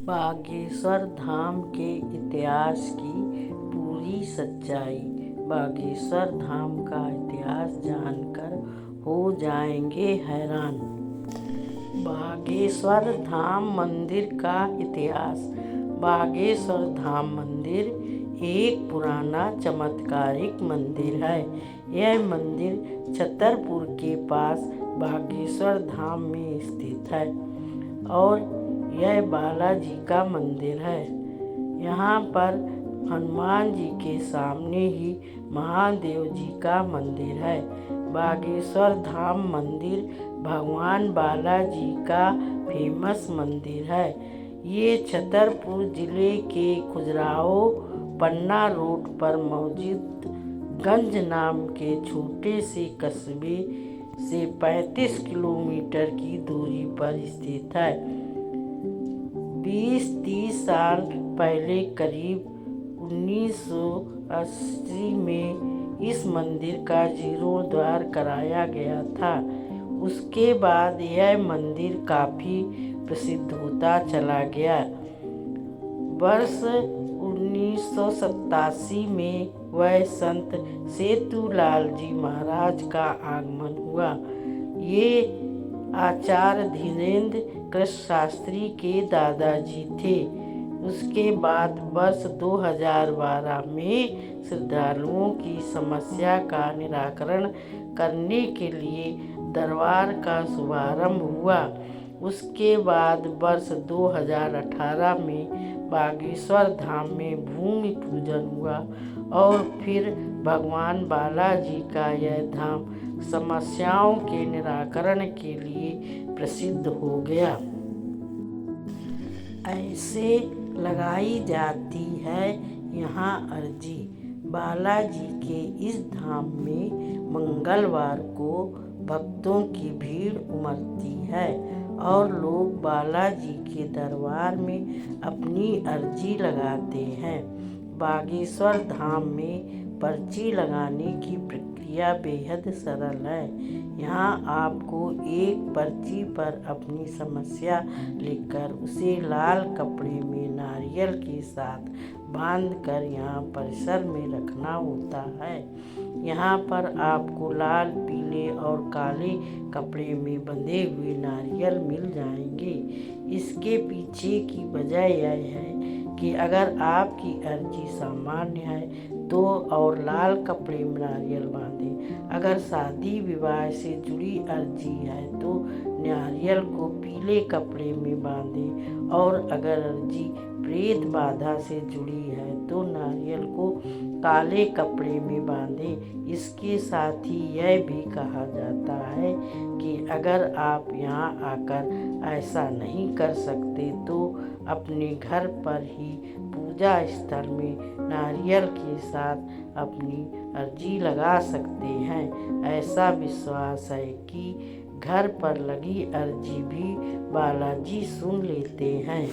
बागेश्वर धाम के इतिहास की पूरी सच्चाई। बागेश्वर धाम का इतिहास जानकर हो जाएंगे हैरान। बागेश्वर धाम मंदिर का इतिहास। बागेश्वर धाम मंदिर एक पुराना चमत्कारिक मंदिर है। यह मंदिर छतरपुर के पास बागेश्वर धाम में स्थित है और यह बालाजी का मंदिर है। यहाँ पर हनुमान जी के सामने ही महादेव जी का मंदिर है। बागेश्वर धाम मंदिर भगवान बालाजी का फेमस मंदिर है। ये छतरपुर जिले के खजुराहो पन्ना रोड पर मौजूद गंज नाम के छोटे से कस्बे से 35 किलोमीटर की दूरी पर स्थित है। 20-30 साल पहले करीब 1980 में इस मंदिर का जीर्णोद्धार कराया गया था। उसके बाद यह मंदिर काफ़ी प्रसिद्ध होता चला गया। वर्ष 1987 में वह संत सेतुलाल जी महाराज का आगमन हुआ। ये आचार्य धीरेन्द्र कृष्ण शास्त्री के दादाजी थे। उसके बाद वर्ष 2012 में श्रद्धालुओं की समस्या का निराकरण करने के लिए दरबार का शुभारंभ हुआ। उसके बाद वर्ष 2018 में बागेश्वर धाम में भूमि पूजन हुआ और फिर भगवान बालाजी का यह धाम समस्याओं के निराकरण के लिए प्रसिद्ध हो गया। ऐसे लगाई जाती है यहाँ अर्जी। बालाजी के इस धाम में मंगलवार को भक्तों की भीड़ उमड़ती है और लोग बालाजी के दरबार में अपनी अर्जी लगाते हैं। बागेश्वर धाम में पर्ची लगाने की प्रक्रिया बेहद सरल है। यहाँ आपको एक पर्ची पर अपनी समस्या लिखकर उसे लाल कपड़े में नारियल के साथ बांधकर यहाँ परिसर में रखना होता है। यहाँ पर आपको लाल, पीले और काले कपड़े में बंधे हुए नारियल मिल जाएंगे। इसके पीछे की वजह यह है कि अगर आपकी अर्जी सामान्य है तो और लाल कपड़े में नारियल बांधें। अगर शादी विवाह से जुड़ी अर्जी है तो नारियल को पीले कपड़े में बांधें और अगर अर्जी प्रेत बाधा से जुड़ी है तो नारियल को काले कपड़े में बांधें। इसके साथ ही यह भी कहा जाता है कि अगर आप यहाँ आकर ऐसा नहीं कर सकते तो अपने घर पर ही पूजा स्थल में नारियल के साथ अपनी अर्जी लगा सकते हैं। ऐसा विश्वास है कि घर पर लगी अर्जी भी बालाजी सुन लेते हैं।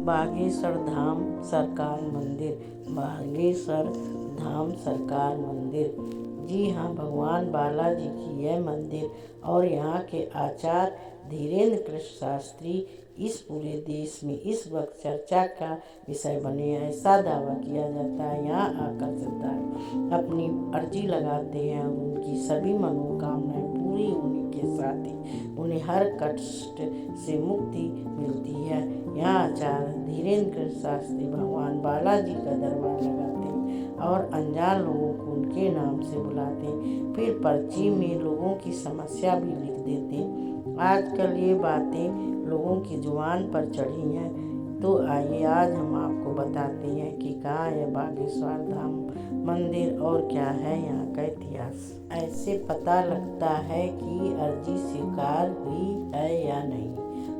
बागेश्वर धाम सरकार मंदिर। बागेश्वर धाम सरकार मंदिर, जी हाँ, भगवान बालाजी की यह मंदिर और यहाँ के आचार्य धीरेन्द्र कृष्ण शास्त्री इस पूरे देश में इस वक्त चर्चा का विषय बने। ऐसा दावा किया जाता है यहाँ आकर श्रद्धालु अपनी अर्जी लगाते हैं और उनकी सभी मनोकामनाएं पूरी होने के साथ ही उन्हें हर कष्ट से मुक्ति मिलती है। यहाँ आचार्य धीरेन्द्र कृष्ण शास्त्री भगवान बालाजी का दरबार लगाते हैं और अनजान लोगों को उनके नाम से बुलाते हैं। फिर पर्ची में लोगों की समस्या भी लिख देते हैं। आजकल ये बातें लोगों की जुबान पर चढ़ी हैं, तो आइए आज हम आपको बताते हैं कि कहाँ है बागेश्वर धाम मंदिर और क्या है यहाँ का इतिहास। ऐसे पता लगता है कि अर्जी स्वीकार हुई है या नहीं।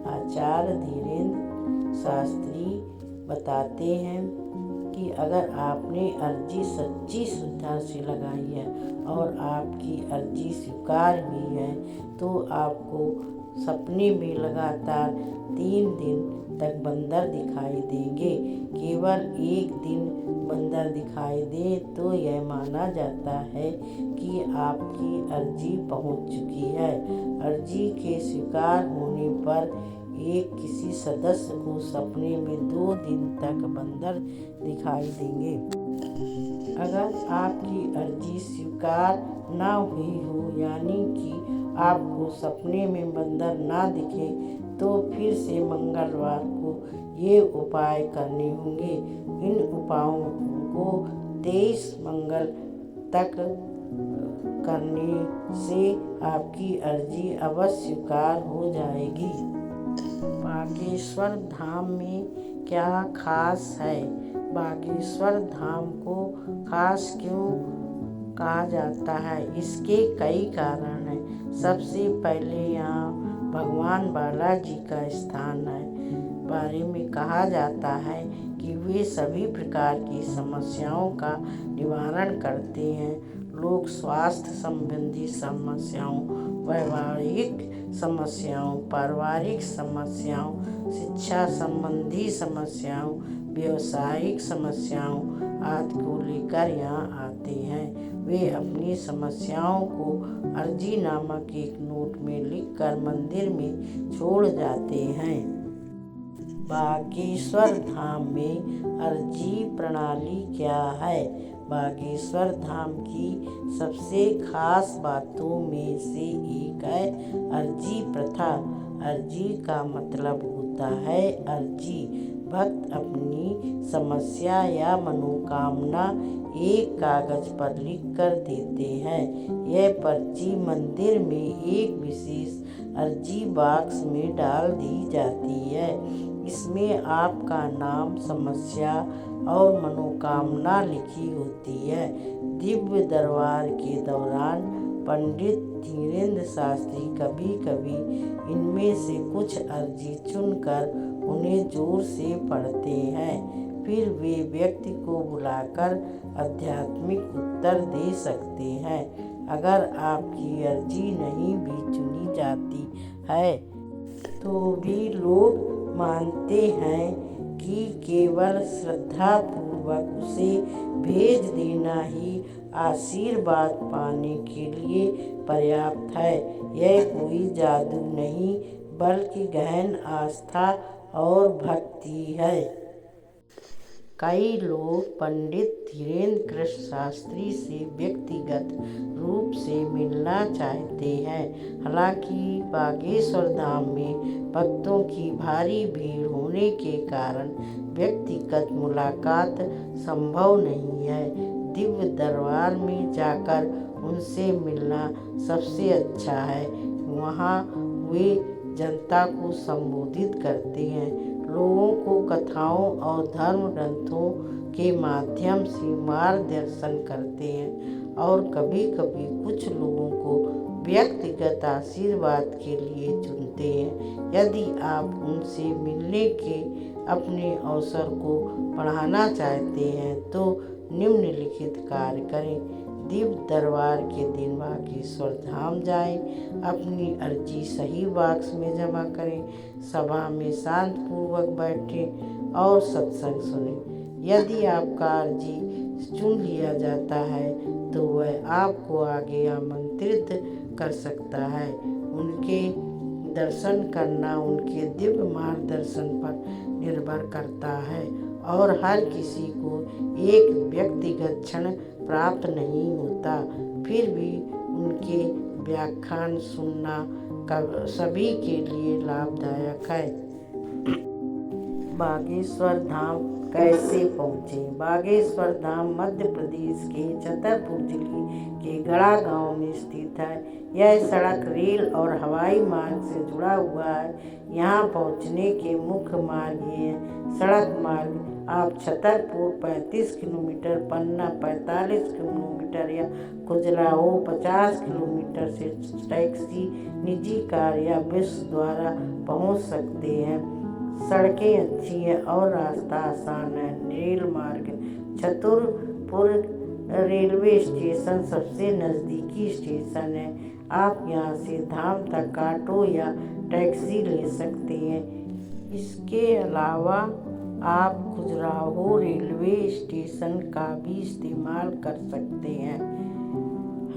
आचार्य धीरेन्द्र शास्त्री बताते हैं कि अगर आपने अर्जी सच्ची श्रद्धा से लगाई है और आपकी अर्जी स्वीकार हुई है तो आपको सपने में लगातार 3 दिन तक बंदर दिखाई देंगे। केवल एक दिन बंदर दिखाई दे तो यह माना जाता है कि आपकी अर्जी पहुंच चुकी है। अर्जी के स्वीकार होने पर एक किसी सदस्य को सपने में 2 दिन तक बंदर दिखाई देंगे। अगर आपकी अर्जी स्वीकार ना हुई हो, यानी कि आपको सपने में बंदर ना दिखे, तो फिर से मंगलवार को ये उपाय करने होंगे। इन उपायों को 23 मंगल तक करने से आपकी अर्जी अवश्य स्वीकार हो जाएगी। बागेश्वर धाम में क्या खास है? बागेश्वर धाम को खास क्यों कहा जाता है? इसके कई कारण हैं। सबसे पहले यहाँ भगवान बालाजी का स्थान है। बारे में कहा जाता है कि वे सभी प्रकार की समस्याओं का निवारण करते हैं। लोग स्वास्थ्य संबंधी समस्याओं, वैवाहिक समस्याओं, पारिवारिक समस्याओं, शिक्षा संबंधी समस्याओं, व्यावसायिक समस्याओं आदि को लेकर यहाँ आते हैं। वे अपनी समस्याओं को अर्जी नामक एक नोट में लिखकर मंदिर में छोड़ जाते हैं। बागेश्वर धाम में अर्जी प्रणाली क्या है? बागेश्वर धाम की सबसे खास बातों में से एक है अर्जी प्रथा। अर्जी का मतलब होता है अर्जी। भक्त अपनी समस्या या मनोकामना एक कागज पर लिख कर देते हैं। यह पर्ची मंदिर में एक विशेष अर्जी बॉक्स में डाल दी जाती है। इसमें आपका नाम, समस्या और मनोकामना लिखी होती है। दिव्य दरबार के दौरान पंडित धीरेन्द्र शास्त्री कभी कभी इनमें से कुछ अर्जी चुनकर उन्हें जोर से पढ़ते हैं। फिर वे व्यक्ति को बुलाकर आध्यात्मिक उत्तर दे सकते हैं। अगर आपकी अर्जी नहीं भी चुनी जाती है तो भी लोग मानते हैं कि केवल श्रद्धापूर्वक उसे भेज देना ही आशीर्वाद पाने के लिए पर्याप्त है। यह कोई जादू नहीं, बल्कि गहन आस्था और भक्ति है। कई लोग पंडित धीरेन्द्र कृष्ण शास्त्री से व्यक्तिगत रूप से मिलना चाहते हैं। हालांकि बागेश्वर धाम में भक्तों की भारी भीड़ होने के कारण व्यक्तिगत मुलाकात संभव नहीं है। दिव्य दरबार में जाकर उनसे मिलना सबसे अच्छा है। वहाँ वे जनता को संबोधित करते हैं, लोगों को कथाओं और धर्म ग्रंथों के माध्यम से मार्गदर्शन करते हैं और कभी कभी कुछ लोगों को व्यक्तिगत आशीर्वाद के लिए चुनते हैं। यदि आप उनसे मिलने के अपने अवसर को बढ़ाना चाहते हैं तो निम्नलिखित कार्य करें। दिव्य दरबार के दिन बागेश्वर धाम जाएं, अपनी अर्जी सही बॉक्स में जमा करें, सभा में शांतपूर्वक बैठें और सत्संग सुनें। यदि आपका अर्जी चुन लिया जाता है तो वह आपको आगे आमंत्रित कर सकता है। उनके दर्शन करना उनके दिव्य मार्गदर्शन पर निर्भर करता है और हर किसी को एक व्यक्तिगत क्षण प्राप्त नहीं होता। फिर भी उनके व्याख्यान सुनना सभी के लिए लाभदायक है। बागेश्वर धाम कैसे पहुँचे? बागेश्वर धाम मध्य प्रदेश के छतरपुर जिले के गढ़ा गांव में स्थित है। यह सड़क, रेल और हवाई मार्ग से जुड़ा हुआ है। यहाँ पहुँचने के मुख्य मार्ग ये हैं। सड़क मार्ग आप छतरपुर 35 किलोमीटर, पन्ना 45 किलोमीटर या खजुराहो 50 किलोमीटर से टैक्सी, निजी कार या बस द्वारा पहुँच सकते हैं। सड़कें अच्छी हैं और रास्ता आसान है। रेल मार्ग छतरपुर रेलवे स्टेशन सबसे नज़दीकी स्टेशन है। आप यहां से धाम तक ऑटो या टैक्सी ले सकते हैं। इसके अलावा आप खजुराहो रेलवे स्टेशन का भी इस्तेमाल कर सकते हैं।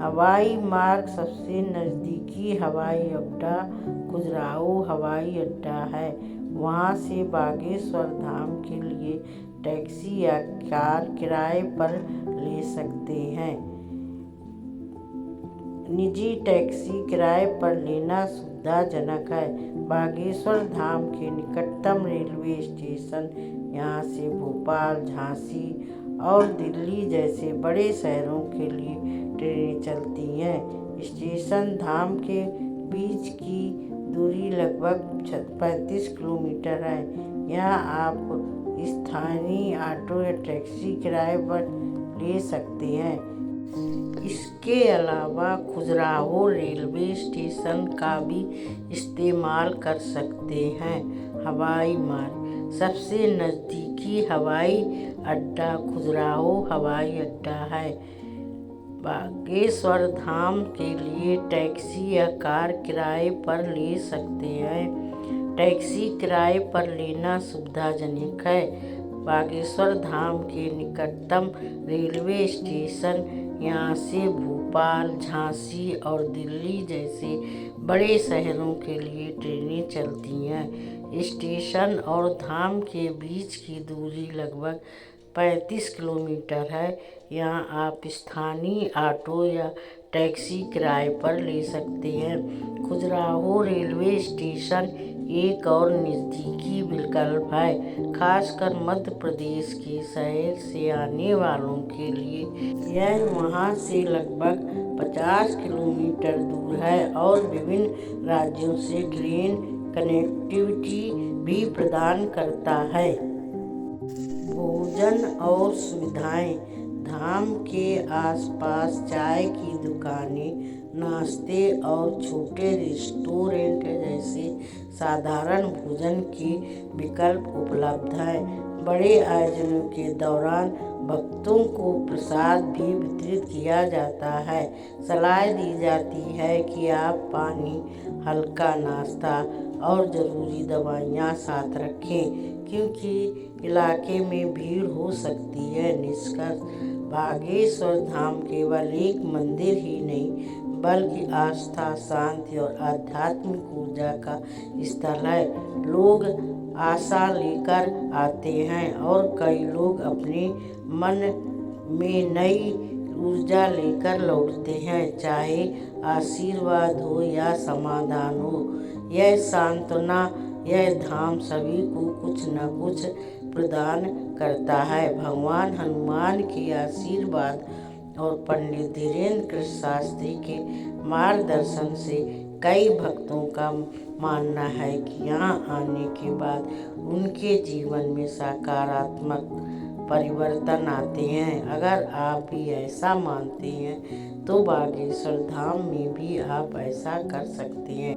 हवाई मार्ग सबसे नज़दीकी हवाई अड्डा खजुराहो हवाई अड्डा है। वहाँ से बागेश्वर धाम के लिए टैक्सी या कार किराए पर ले सकते हैं। निजी टैक्सी किराए पर लेना सुविधाजनक है। बागेश्वर धाम के निकटतम रेलवे स्टेशन यहाँ से भोपाल, झांसी और दिल्ली जैसे बड़े शहरों के लिए ट्रेनें चलती हैं। स्टेशन धाम के बीच की दूरी लगभग 35 किलोमीटर है। यहाँ आप स्थानीय ऑटो या टैक्सी किराए पर ले सकते हैं। इसके अलावा खजुराहो रेलवे स्टेशन का भी इस्तेमाल कर सकते हैं। हवाई मार्ग सबसे नज़दीकी हवाई अड्डा खजुराहो हवाई अड्डा है। बागेश्वर धाम के लिए टैक्सी या कार किराए पर ले सकते हैं। टैक्सी किराए पर लेना सुविधाजनक है। बागेश्वर धाम के निकटतम रेलवे स्टेशन यहाँ से भोपाल, झांसी और दिल्ली जैसे बड़े शहरों के लिए ट्रेनें चलती हैं। स्टेशन और धाम के बीच की दूरी लगभग 35 किलोमीटर है। यहाँ आप स्थानीय ऑटो या टैक्सी किराए पर ले सकते हैं। खजुराहो रेलवे स्टेशन एक और नज़दीकी विकल्प है, खासकर मध्य प्रदेश के शहर से आने वालों के लिए। यह वहाँ से लगभग 50 किलोमीटर दूर है और विभिन्न राज्यों से ट्रेन कनेक्टिविटी भी प्रदान करता है। भोजन और सुविधाएं धाम के आसपास चाय की दुकानें, नाश्ते और छोटे रेस्टोरेंट जैसे साधारण भोजन के विकल्प उपलब्ध हैं। बड़े आयोजनों के दौरान भक्तों को प्रसाद भी वितरित किया जाता है। सलाह दी जाती है कि आप पानी, हल्का नाश्ता और ज़रूरी दवाइयाँ साथ रखें, क्योंकि इलाके में भीड़ हो सकती है। निष्कर्ष, बागेश्वर धाम केवल एक मंदिर ही नहीं बल्कि आस्था, शांति और आध्यात्मिक ऊर्जा का स्थल है। लोग आशा लेकर आते हैं और कई लोग अपने मन में नई ऊर्जा लेकर लौटते हैं। चाहे आशीर्वाद हो या समाधान हो, यह सांत्वना, यह धाम सभी को कुछ न कुछ प्रदान करता है। भगवान हनुमान के आशीर्वाद और पंडित धीरेन्द्र कृष्ण शास्त्री के मार्गदर्शन से कई भक्तों का मानना है कि यहाँ आने के बाद उनके जीवन में सकारात्मक परिवर्तन आते हैं। अगर आप भी ऐसा मानते हैं तो बागेश्वर धाम में भी आप ऐसा कर सकते हैं।